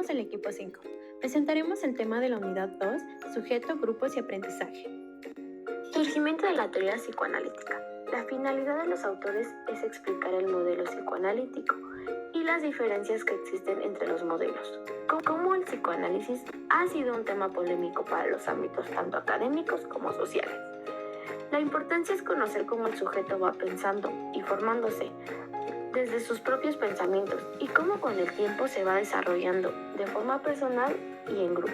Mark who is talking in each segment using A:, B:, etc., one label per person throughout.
A: Somos el equipo 5. Presentaremos el tema de la unidad 2, sujeto, grupos y aprendizaje.
B: Surgimiento de la teoría psicoanalítica. La finalidad de los autores es explicar el modelo psicoanalítico y las diferencias que existen entre los modelos. Cómo el psicoanálisis ha sido un tema polémico para los ámbitos tanto académicos como sociales. La importancia es conocer cómo el sujeto va pensando y formándose desde sus propios pensamientos y cómo con el tiempo se va desarrollando de forma personal y en grupo.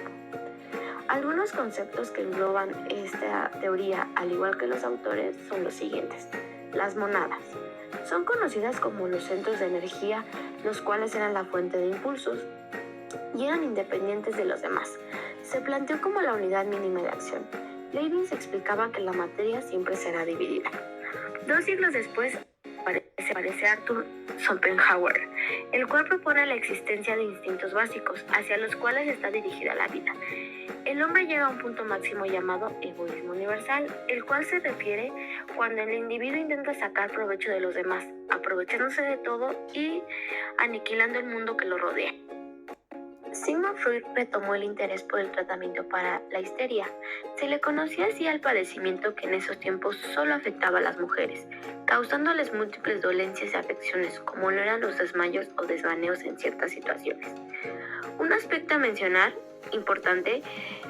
B: Algunos conceptos que engloban esta teoría, al igual que los autores, son los siguientes. Las monadas. Son conocidas como los centros de energía, los cuales eran la fuente de impulsos y eran independientes de los demás. Se planteó como la unidad mínima de acción. Leibniz explicaba que la materia siempre será dividida. 2 siglos después aparece Arthur Schopenhauer, el cual propone la existencia de instintos básicos hacia los cuales está dirigida la vida. El hombre llega a un punto máximo llamado egoísmo universal, el cual se refiere cuando el individuo intenta sacar provecho de los demás, aprovechándose de todo y aniquilando el mundo que lo rodea. Sigmund Freud retomó el interés por el tratamiento para la histeria. Se le conocía así al padecimiento que en esos tiempos solo afectaba a las mujeres, causándoles múltiples dolencias y afecciones, como lo eran los desmayos o desvaneos en ciertas situaciones. Un aspecto a mencionar importante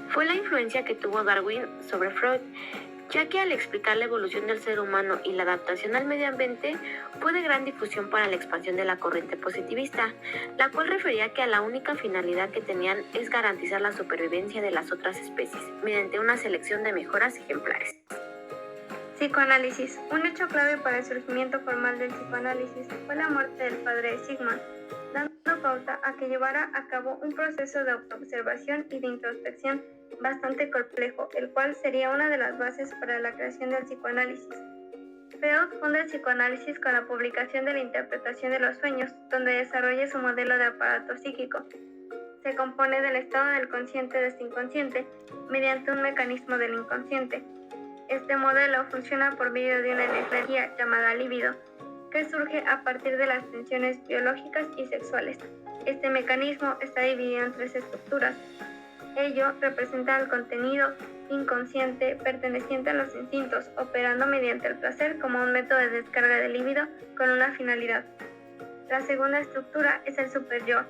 B: fue la influencia que tuvo Darwin sobre Freud, ya que al explicar la evolución del ser humano y la adaptación al medio ambiente fue de gran difusión para la expansión de la corriente positivista, la cual refería que a la única finalidad que tenían es garantizar la supervivencia de las otras especies mediante una selección de mejoras ejemplares.
C: Psicoanálisis. Un hecho clave para el surgimiento formal del psicoanálisis fue la muerte del padre de Sigmund, dando pauta a que llevara a cabo un proceso de autoobservación y de introspección bastante complejo, el cual sería una de las bases para la creación del psicoanálisis. Freud funda el psicoanálisis con la publicación de la interpretación de los sueños, donde desarrolla su modelo de aparato psíquico. Se compone del estado del consciente de este inconsciente mediante un mecanismo del inconsciente. Este modelo funciona por medio de una energía llamada libido, que surge a partir de las tensiones biológicas y sexuales. Este mecanismo está dividido en 3 estructuras. Ello representa el contenido inconsciente perteneciente a los instintos, operando mediante el placer como un método de descarga de líbido con una finalidad. La segunda estructura es el superyo.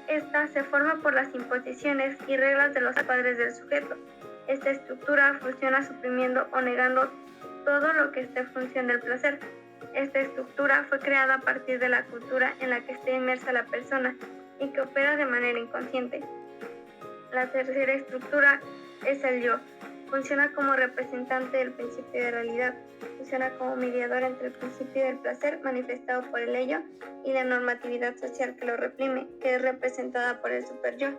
C: Esta se forma por las imposiciones y reglas de los padres del sujeto. Esta estructura funciona suprimiendo o negando todo lo que esté en función del placer. Esta estructura fue creada a partir de la cultura en la que está inmersa la persona y que opera de manera inconsciente. La tercera estructura es el yo. Funciona como representante del principio de realidad. Funciona como mediador entre el principio del placer manifestado por el ello y la normatividad social que lo reprime, que es representada por el superyo.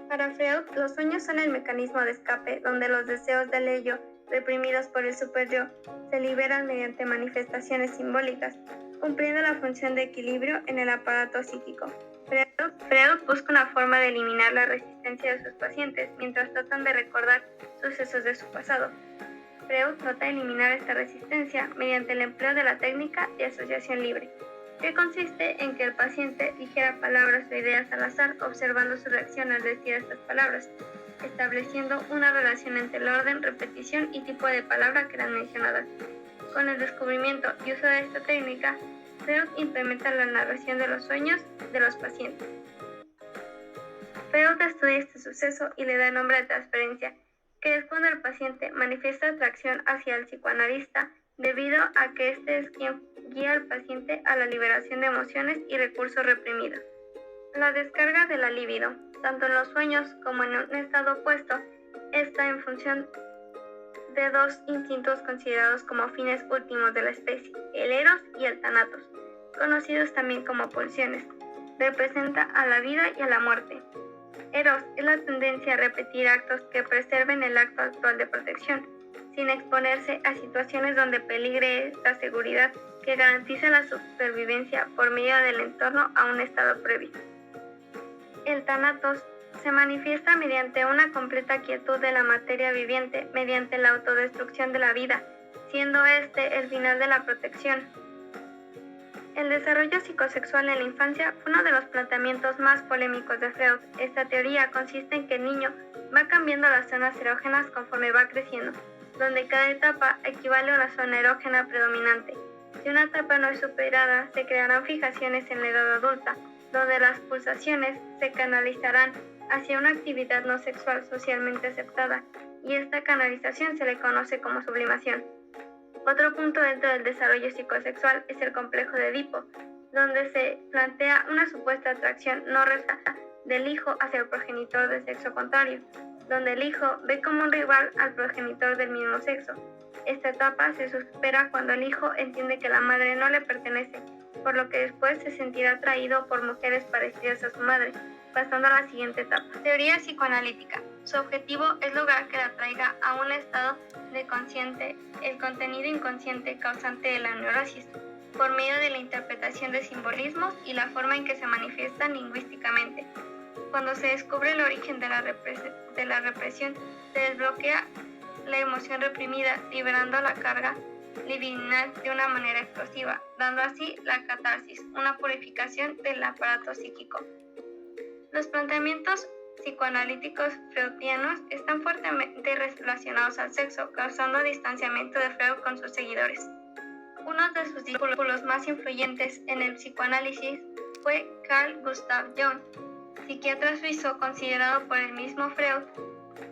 C: Para Freud, los sueños son el mecanismo de escape donde los deseos del ello, reprimidos por el superyo, se liberan mediante manifestaciones simbólicas, cumpliendo la función de equilibrio en el aparato psíquico. Freud busca una forma de eliminar la resistencia de sus pacientes mientras tratan de recordar sucesos de su pasado. Freud trata de eliminar esta resistencia mediante el empleo de la técnica de asociación libre, que consiste en que el paciente dijera palabras o ideas al azar observando su reacción al decir estas palabras, estableciendo una relación entre el orden, repetición y tipo de palabra que eran mencionadas. Con el descubrimiento y uso de esta técnica, Freud implementa la narración de los sueños de los pacientes. Freud estudia este suceso y le da nombre de transferencia, que es cuando el paciente manifiesta atracción hacia el psicoanalista debido a que éste es quien guía al paciente a la liberación de emociones y recursos reprimidos. La descarga de la libido, tanto en los sueños como en un estado opuesto, está en función de 2 instintos considerados como fines últimos de la especie, el eros y el thanatos, conocidos también como pulsiones. Representa a la vida y a la muerte. Eros es la tendencia a repetir actos que preserven el acto actual de protección, sin exponerse a situaciones donde peligre la seguridad que garantiza la supervivencia por medio del entorno a un estado previo. El thanatos se manifiesta mediante una completa quietud de la materia viviente mediante la autodestrucción de la vida, siendo este el final de la protección. El desarrollo psicosexual en la infancia fue uno de los planteamientos más polémicos de Freud. Esta teoría consiste en que el niño va cambiando las zonas erógenas conforme va creciendo, donde cada etapa equivale a una zona erógena predominante. Si una etapa no es superada, se crearán fijaciones en la edad adulta, donde las pulsaciones se canalizarán hacia una actividad no sexual socialmente aceptada, y esta canalización se le conoce como sublimación. Otro punto dentro del desarrollo psicosexual es el complejo de Edipo, donde se plantea una supuesta atracción no recíproca del hijo hacia el progenitor del sexo contrario, donde el hijo ve como un rival al progenitor del mismo sexo. Esta etapa se supera cuando el hijo entiende que la madre no le pertenece, por lo que después se sentirá atraído por mujeres parecidas a su madre, pasando a la siguiente etapa. Teoría psicoanalítica. Su objetivo es lograr que la traiga a un estado de consciente el contenido inconsciente causante de la neurosis, por medio de la interpretación de simbolismos y la forma en que se manifiestan lingüísticamente. Cuando se descubre el origen de la represión, se desbloquea la emoción reprimida, liberando la carga libidinal de una manera explosiva, dando así la catarsis, una purificación del aparato psíquico. Los planteamientos psicoanalíticos freudianos están fuertemente relacionados al sexo, causando distanciamiento de Freud con sus seguidores. Uno de sus discípulos más influyentes en el psicoanálisis fue Carl Gustav Jung, psiquiatra suizo considerado por el mismo Freud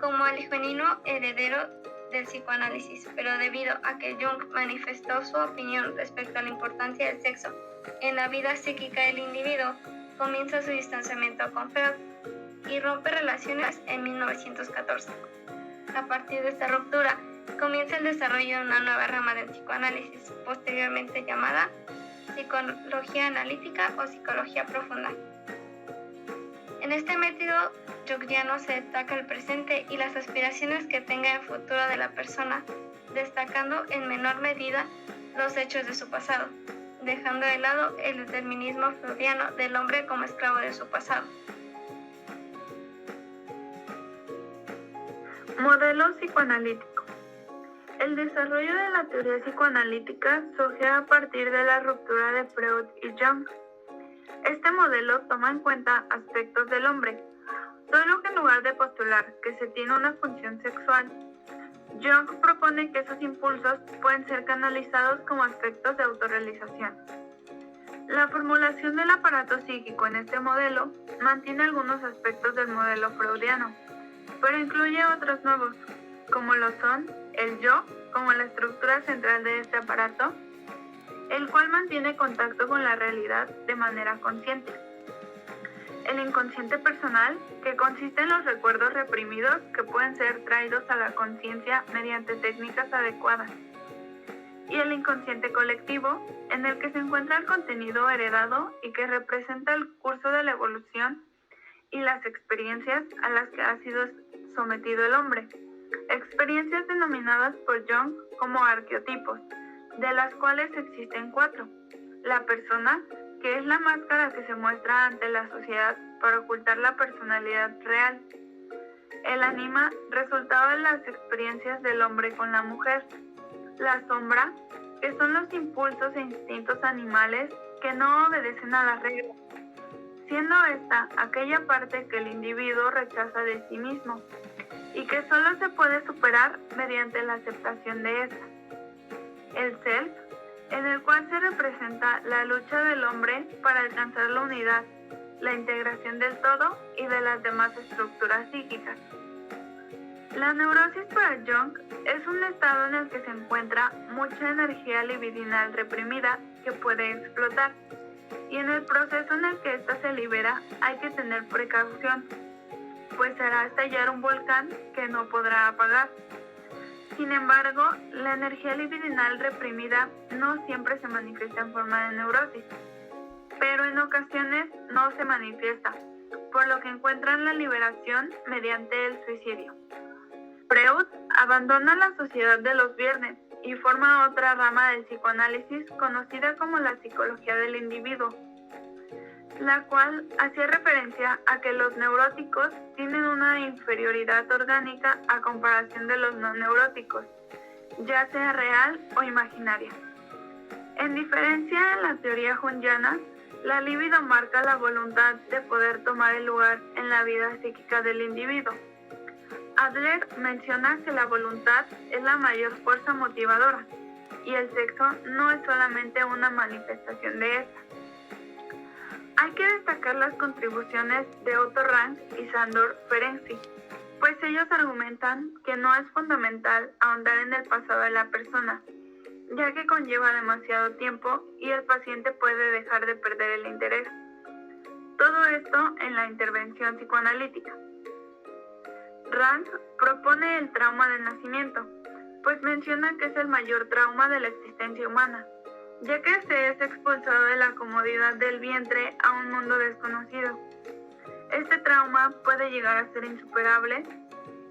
C: como el genuino heredero del psicoanálisis, pero debido a que Jung manifestó su opinión respecto a la importancia del sexo en la vida psíquica del individuo, comienza su distanciamiento con Freud y rompe relaciones en 1914. A partir de esta ruptura, comienza el desarrollo de una nueva rama del psicoanálisis, posteriormente llamada psicología analítica o psicología profunda. En este método junguiano se destaca el presente y las aspiraciones que tenga en futuro de la persona, destacando en menor medida los hechos de su pasado, dejando de lado el determinismo freudiano del hombre como esclavo de su pasado.
D: Modelo psicoanalítico. El desarrollo de la teoría psicoanalítica surge a partir de la ruptura de Freud y Jung. Este modelo toma en cuenta aspectos del hombre, solo que en lugar de postular que se tiene una función sexual, Jung propone que esos impulsos pueden ser canalizados como aspectos de autorrealización. La formulación del aparato psíquico en este modelo mantiene algunos aspectos del modelo freudiano, pero incluye otros nuevos, como lo son el yo como la estructura central de este aparato, el cual mantiene contacto con la realidad de manera consciente. El inconsciente personal, que consiste en los recuerdos reprimidos que pueden ser traídos a la conciencia mediante técnicas adecuadas. Y el inconsciente colectivo, en el que se encuentra el contenido heredado y que representa el curso de la evolución y las experiencias a las que ha sido sometido el hombre. Experiencias denominadas por Jung como arqueotipos, de las cuales existen 4. La persona, que es la máscara que se muestra ante la sociedad para ocultar la personalidad real. El ánima, resultado de las experiencias del hombre con la mujer. La sombra, que son los impulsos e instintos animales que no obedecen a las reglas, siendo esta aquella parte que el individuo rechaza de sí mismo y que solo se puede superar mediante la aceptación de esta. El self, en el cual se representa la lucha del hombre para alcanzar la unidad, la integración del todo y de las demás estructuras psíquicas. La neurosis para Jung es un estado en el que se encuentra mucha energía libidinal reprimida que puede explotar, y en el proceso en el que ésta se libera hay que tener precaución, pues hará estallar un volcán que no podrá apagar. Sin embargo, la energía libidinal reprimida no siempre se manifiesta en forma de neurosis, pero en ocasiones no se manifiesta, por lo que encuentran la liberación mediante el suicidio. Freud abandona la sociedad de los viernes y forma otra rama del psicoanálisis conocida como la psicología del individuo, la cual hacía referencia a que los neuróticos tienen una inferioridad orgánica a comparación de los no neuróticos, ya sea real o imaginaria. En diferencia de la teoría junguiana, la libido marca la voluntad de poder tomar el lugar en la vida psíquica del individuo. Adler menciona que la voluntad es la mayor fuerza motivadora y el sexo no es solamente una manifestación de esta. Hay que destacar las contribuciones de Otto Rank y Sándor Ferenczi, pues ellos argumentan que no es fundamental ahondar en el pasado de la persona, ya que conlleva demasiado tiempo y el paciente puede dejar de perder el interés. Todo esto en la intervención psicoanalítica. Rank propone el trauma del nacimiento, pues menciona que es el mayor trauma de la existencia humana, ya que se es expulsado de la comodidad del vientre a un mundo desconocido. Este trauma puede llegar a ser insuperable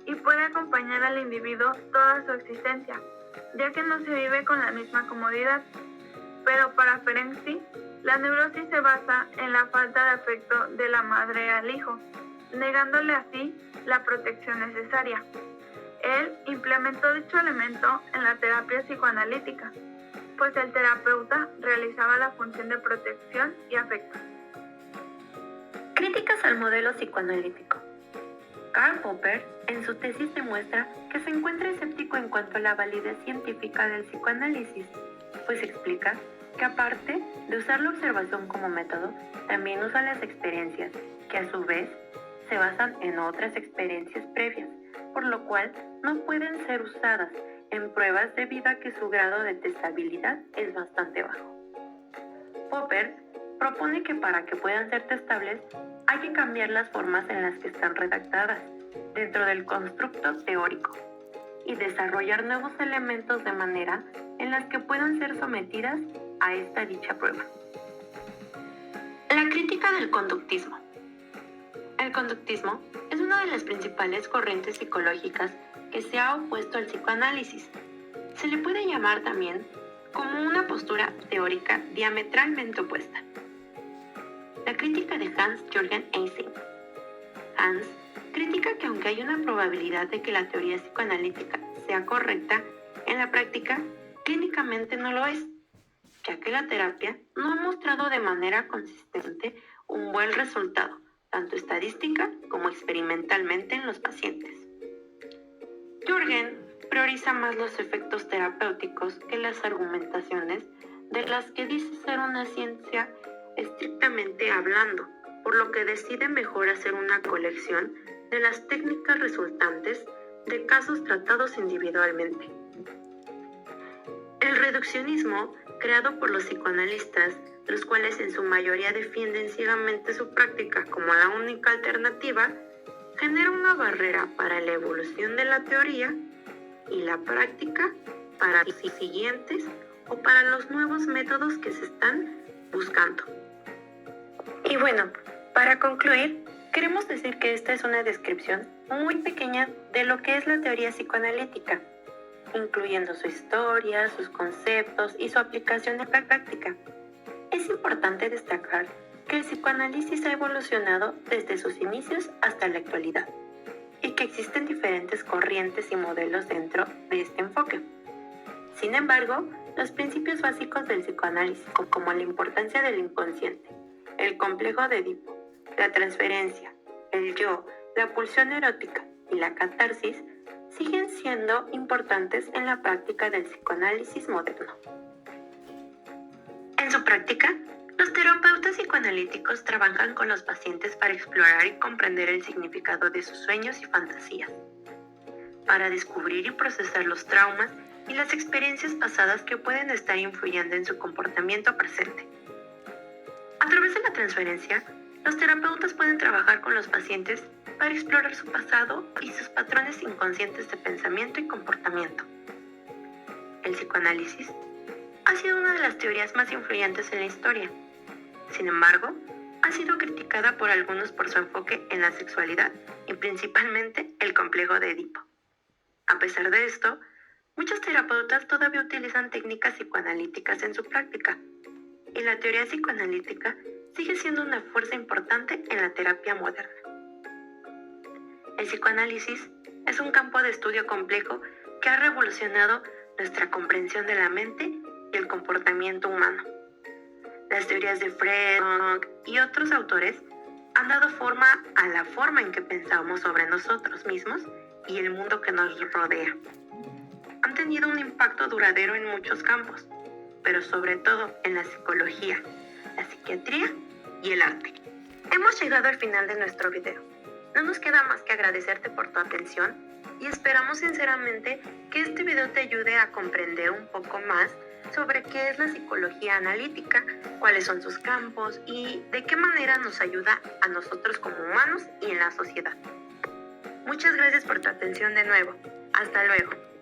D: y puede acompañar al individuo toda su existencia, ya que no se vive con la misma comodidad. Pero para Ferenczi, la neurosis se basa en la falta de afecto de la madre al hijo, negándole así la protección necesaria. Él implementó dicho elemento en la terapia psicoanalítica, pues el terapeuta realizaba la función de protección y afecto.
A: Críticas al modelo psicoanalítico. Karl Popper en su tesis demuestra que se encuentra escéptico en cuanto a la validez científica del psicoanálisis, pues explica que aparte de usar la observación como método, también usa las experiencias, que a su vez se basan en otras experiencias previas, por lo cual no pueden ser usadas en pruebas debido a que su grado de testabilidad es bastante bajo. Popper propone que para que puedan ser testables hay que cambiar las formas en las que están redactadas dentro del constructo teórico y desarrollar nuevos elementos de manera en las que puedan ser sometidas a esta dicha prueba. La crítica del conductismo. El conductismo es una de las principales corrientes psicológicas que se ha opuesto al psicoanálisis. Se le puede llamar también como una postura teórica diametralmente opuesta. La crítica de Hans-Jürgen Eysenck. Hans critica que aunque hay una probabilidad de que la teoría psicoanalítica sea correcta, en la práctica clínicamente no lo es, ya que la terapia no ha mostrado de manera consistente un buen resultado, tanto estadística como experimentalmente en los pacientes. Jürgen prioriza más los efectos terapéuticos que las argumentaciones de las que dice ser una ciencia estrictamente hablando, por lo que decide mejor hacer una colección de las técnicas resultantes de casos tratados individualmente. El reduccionismo, creado por los psicoanalistas, los cuales en su mayoría defienden ciegamente su práctica como la única alternativa, genera una barrera para la evolución de la teoría y la práctica para los siguientes o para los nuevos métodos que se están buscando. Y bueno, para concluir, queremos decir que esta es una descripción muy pequeña de lo que es la teoría psicoanalítica, incluyendo su historia, sus conceptos y su aplicación en la práctica. Es importante destacar que el psicoanálisis ha evolucionado desde sus inicios hasta la actualidad y que existen diferentes corrientes y modelos dentro de este enfoque. Sin embargo, los principios básicos del psicoanálisis, como la importancia del inconsciente, el complejo de Edipo, la transferencia, el yo, la pulsión erótica y la catarsis, siguen siendo importantes en la práctica del psicoanálisis moderno. En su práctica, los terapeutas psicoanalíticos trabajan con los pacientes para explorar y comprender el significado de sus sueños y fantasías, para descubrir y procesar los traumas y las experiencias pasadas que pueden estar influyendo en su comportamiento presente. A través de la transferencia, los terapeutas pueden trabajar con los pacientes para explorar su pasado y sus patrones inconscientes de pensamiento y comportamiento. El psicoanálisis ha sido una de las teorías más influyentes en la historia. Sin embargo, ha sido criticada por algunos por su enfoque en la sexualidad y principalmente el complejo de Edipo. A pesar de esto, muchos terapeutas todavía utilizan técnicas psicoanalíticas en su práctica, y la teoría psicoanalítica sigue siendo una fuerza importante en la terapia moderna. El psicoanálisis es un campo de estudio complejo que ha revolucionado nuestra comprensión de la mente y el comportamiento humano. Las teorías de Freud y otros autores han dado forma a la forma en que pensamos sobre nosotros mismos y el mundo que nos rodea. Han tenido un impacto duradero en muchos campos, pero sobre todo en la psicología, la psiquiatría y el arte. Hemos llegado al final de nuestro video. No nos queda más que agradecerte por tu atención y esperamos sinceramente que este video te ayude a comprender un poco más sobre qué es la psicología analítica, cuáles son sus campos y de qué manera nos ayuda a nosotros como humanos y en la sociedad. Muchas gracias por tu atención de nuevo. Hasta luego.